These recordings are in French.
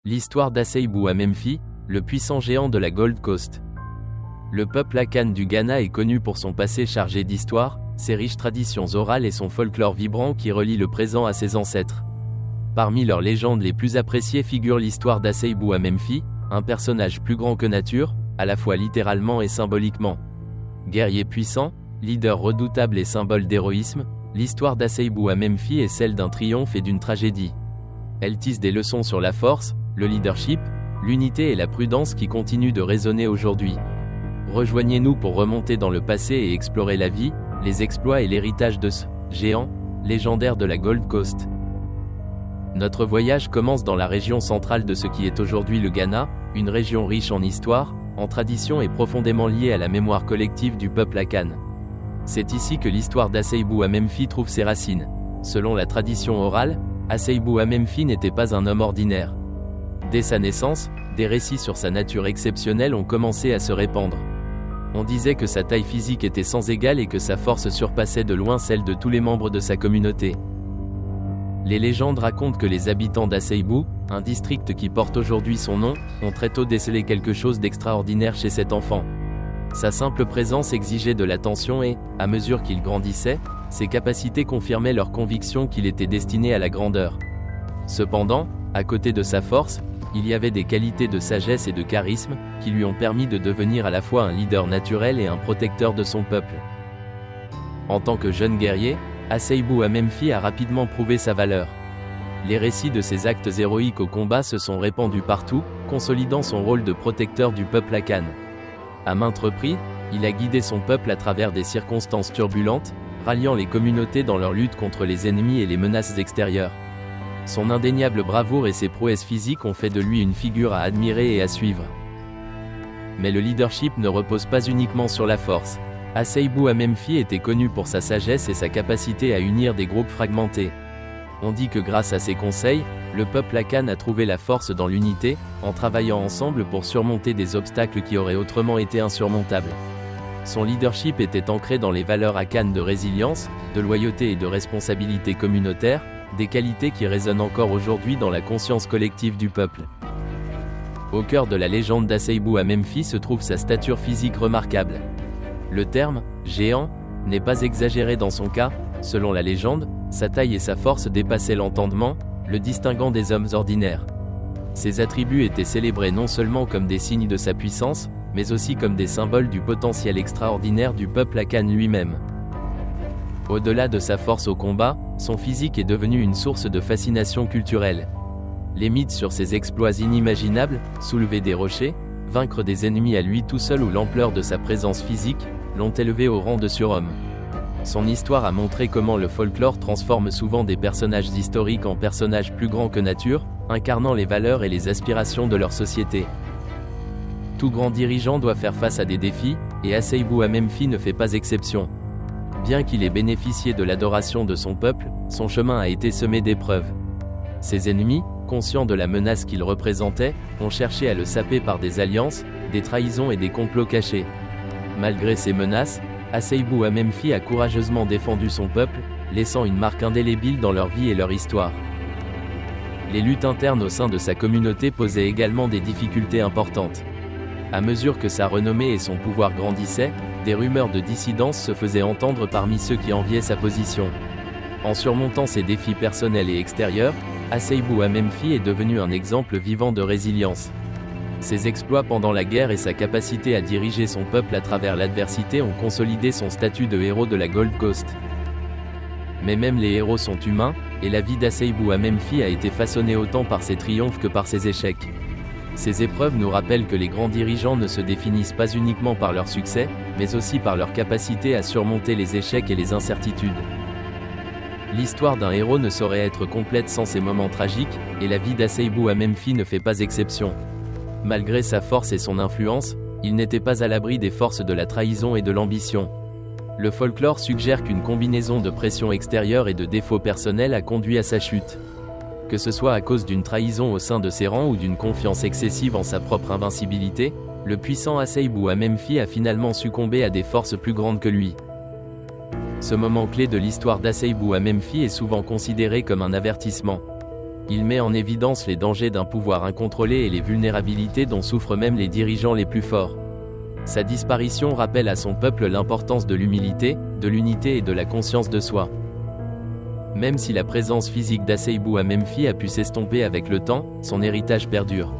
L'histoire d'Aseibou à Memphis, le puissant géant de la Gold Coast. Le peuple Akan du Ghana est connu pour son passé chargé d'histoire, ses riches traditions orales et son folklore vibrant qui relie le présent à ses ancêtres. Parmi leurs légendes les plus appréciées figure l'histoire d'Aseibou à Memphis, un personnage plus grand que nature, à la fois littéralement et symboliquement. Guerrier puissant, leader redoutable et symbole d'héroïsme, l'histoire d'Aseibou à Memphis est celle d'un triomphe et d'une tragédie. Elle tisse des leçons sur la force, le leadership, l'unité et la prudence qui continuent de résonner aujourd'hui. Rejoignez-nous pour remonter dans le passé et explorer la vie, les exploits et l'héritage de ce géant légendaire de la Gold Coast. Notre voyage commence dans la région centrale de ce qui est aujourd'hui le Ghana, une région riche en histoire, en tradition et profondément liée à la mémoire collective du peuple Akan. C'est ici que l'histoire d'Aseibou à Memphis trouve ses racines. Selon la tradition orale, Aseibou à Memphis n'était pas un homme ordinaire. Dès sa naissance, des récits sur sa nature exceptionnelle ont commencé à se répandre. On disait que sa taille physique était sans égale et que sa force surpassait de loin celle de tous les membres de sa communauté. Les légendes racontent que les habitants d'Aseibou, un district qui porte aujourd'hui son nom, ont très tôt décelé quelque chose d'extraordinaire chez cet enfant. Sa simple présence exigeait de l'attention et, à mesure qu'il grandissait, ses capacités confirmaient leur conviction qu'il était destiné à la grandeur. Cependant, à côté de sa force, il y avait des qualités de sagesse et de charisme, qui lui ont permis de devenir à la fois un leader naturel et un protecteur de son peuple. En tant que jeune guerrier, Aseibou à Memphis a rapidement prouvé sa valeur. Les récits de ses actes héroïques au combat se sont répandus partout, consolidant son rôle de protecteur du peuple Akan. À maintes reprises, il a guidé son peuple à travers des circonstances turbulentes, ralliant les communautés dans leur lutte contre les ennemis et les menaces extérieures. Son indéniable bravoure et ses prouesses physiques ont fait de lui une figure à admirer et à suivre. Mais le leadership ne repose pas uniquement sur la force. Aseibou à Memphis était connu pour sa sagesse et sa capacité à unir des groupes fragmentés. On dit que grâce à ses conseils, le peuple Akan a trouvé la force dans l'unité, en travaillant ensemble pour surmonter des obstacles qui auraient autrement été insurmontables. Son leadership était ancré dans les valeurs Akan de résilience, de loyauté et de responsabilité communautaire, des qualités qui résonnent encore aujourd'hui dans la conscience collective du peuple. Au cœur de la légende d'Aseibou à Memphis se trouve sa stature physique remarquable. Le terme « géant » n'est pas exagéré dans son cas, selon la légende, sa taille et sa force dépassaient l'entendement, le distinguant des hommes ordinaires. Ses attributs étaient célébrés non seulement comme des signes de sa puissance, mais aussi comme des symboles du potentiel extraordinaire du peuple Akan lui-même. Au-delà de sa force au combat, son physique est devenu une source de fascination culturelle. Les mythes sur ses exploits inimaginables, soulever des rochers, vaincre des ennemis à lui tout seul ou l'ampleur de sa présence physique, l'ont élevé au rang de surhomme. Son histoire a montré comment le folklore transforme souvent des personnages historiques en personnages plus grands que nature, incarnant les valeurs et les aspirations de leur société. Tout grand dirigeant doit faire face à des défis, et Aseibou à Memphis ne fait pas exception. Bien qu'il ait bénéficié de l'adoration de son peuple, son chemin a été semé d'épreuves. Ses ennemis, conscients de la menace qu'il représentait, ont cherché à le saper par des alliances, des trahisons et des complots cachés. Malgré ces menaces, Aseibou à Memphis a courageusement défendu son peuple, laissant une marque indélébile dans leur vie et leur histoire. Les luttes internes au sein de sa communauté posaient également des difficultés importantes. À mesure que sa renommée et son pouvoir grandissaient, des rumeurs de dissidence se faisaient entendre parmi ceux qui enviaient sa position. En surmontant ses défis personnels et extérieurs, Aseibou à Memphis est devenu un exemple vivant de résilience. Ses exploits pendant la guerre et sa capacité à diriger son peuple à travers l'adversité ont consolidé son statut de héros de la Gold Coast. Mais même les héros sont humains, et la vie d'Aseibou à Memphis a été façonnée autant par ses triomphes que par ses échecs. Ces épreuves nous rappellent que les grands dirigeants ne se définissent pas uniquement par leur succès, mais aussi par leur capacité à surmonter les échecs et les incertitudes. L'histoire d'un héros ne saurait être complète sans ces moments tragiques, et la vie d'Aseibou à Memphis ne fait pas exception. Malgré sa force et son influence, il n'était pas à l'abri des forces de la trahison et de l'ambition. Le folklore suggère qu'une combinaison de pression extérieure et de défauts personnels a conduit à sa chute. Que ce soit à cause d'une trahison au sein de ses rangs ou d'une confiance excessive en sa propre invincibilité, le puissant Aseibou à Memphis a finalement succombé à des forces plus grandes que lui. Ce moment clé de l'histoire d'Aseibou à Memphis est souvent considéré comme un avertissement. Il met en évidence les dangers d'un pouvoir incontrôlé et les vulnérabilités dont souffrent même les dirigeants les plus forts. Sa disparition rappelle à son peuple l'importance de l'humilité, de l'unité et de la conscience de soi. Même si la présence physique d'Aseibou à Memphi a pu s'estomper avec le temps, son héritage perdure.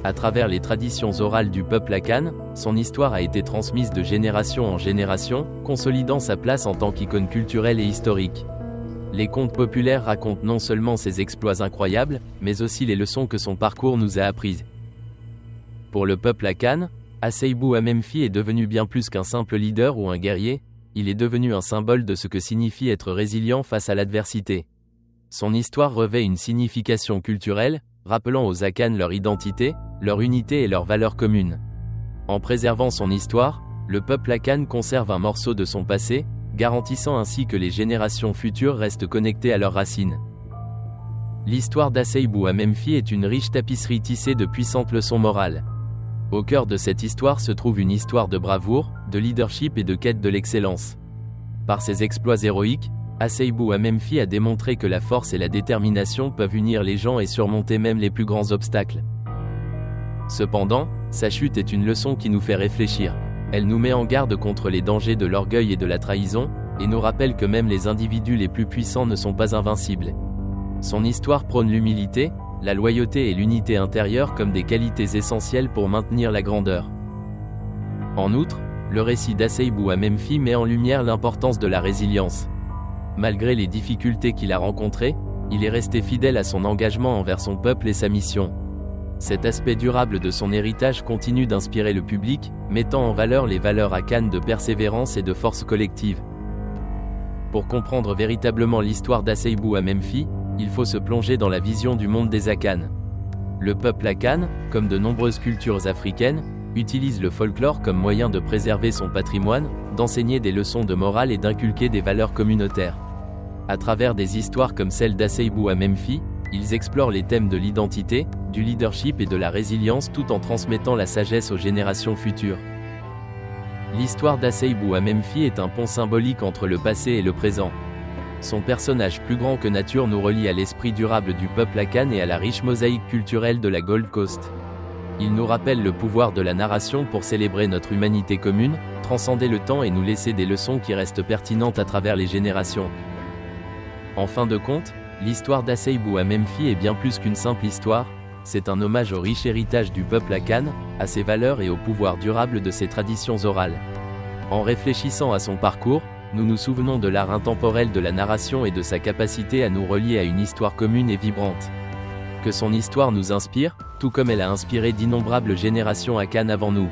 À travers les traditions orales du peuple Akan, son histoire a été transmise de génération en génération, consolidant sa place en tant qu'icône culturelle et historique. Les contes populaires racontent non seulement ses exploits incroyables, mais aussi les leçons que son parcours nous a apprises. Pour le peuple Akan, Aseibou à Memphi est devenu bien plus qu'un simple leader ou un guerrier, il est devenu un symbole de ce que signifie être résilient face à l'adversité. Son histoire revêt une signification culturelle, rappelant aux Akan leur identité, leur unité et leurs valeurs communes. En préservant son histoire, le peuple Akan conserve un morceau de son passé, garantissant ainsi que les générations futures restent connectées à leurs racines. L'histoire d'Aseibou à Memphi est une riche tapisserie tissée de puissantes leçons morales. Au cœur de cette histoire se trouve une histoire de bravoure, de leadership et de quête de l'excellence. Par ses exploits héroïques, Aseibou à Memphi a démontré que la force et la détermination peuvent unir les gens et surmonter même les plus grands obstacles. Cependant, sa chute est une leçon qui nous fait réfléchir. Elle nous met en garde contre les dangers de l'orgueil et de la trahison, et nous rappelle que même les individus les plus puissants ne sont pas invincibles. Son histoire prône l'humilité, la loyauté et l'unité intérieure comme des qualités essentielles pour maintenir la grandeur. En outre, le récit d'Aseibou à Memphi met en lumière l'importance de la résilience. Malgré les difficultés qu'il a rencontrées, il est resté fidèle à son engagement envers son peuple et sa mission. Cet aspect durable de son héritage continue d'inspirer le public, mettant en valeur les valeurs Akan de persévérance et de force collective. Pour comprendre véritablement l'histoire d'Aseibou à Memphi, il faut se plonger dans la vision du monde des Akan. Le peuple Akan, comme de nombreuses cultures africaines, utilise le folklore comme moyen de préserver son patrimoine, d'enseigner des leçons de morale et d'inculquer des valeurs communautaires. À travers des histoires comme celle d'Aseibou à Memphi, ils explorent les thèmes de l'identité, du leadership et de la résilience tout en transmettant la sagesse aux générations futures. L'histoire d'Aseibou à Memphi est un pont symbolique entre le passé et le présent. Son personnage plus grand que nature nous relie à l'esprit durable du peuple Akan et à la riche mosaïque culturelle de la Gold Coast. Il nous rappelle le pouvoir de la narration pour célébrer notre humanité commune, transcender le temps et nous laisser des leçons qui restent pertinentes à travers les générations. En fin de compte, l'histoire d'Aseibou à Memphi est bien plus qu'une simple histoire, c'est un hommage au riche héritage du peuple Akan, à ses valeurs et au pouvoir durable de ses traditions orales. En réfléchissant à son parcours, nous nous souvenons de l'art intemporel de la narration et de sa capacité à nous relier à une histoire commune et vibrante. Que son histoire nous inspire, tout comme elle a inspiré d'innombrables générations Akan avant nous.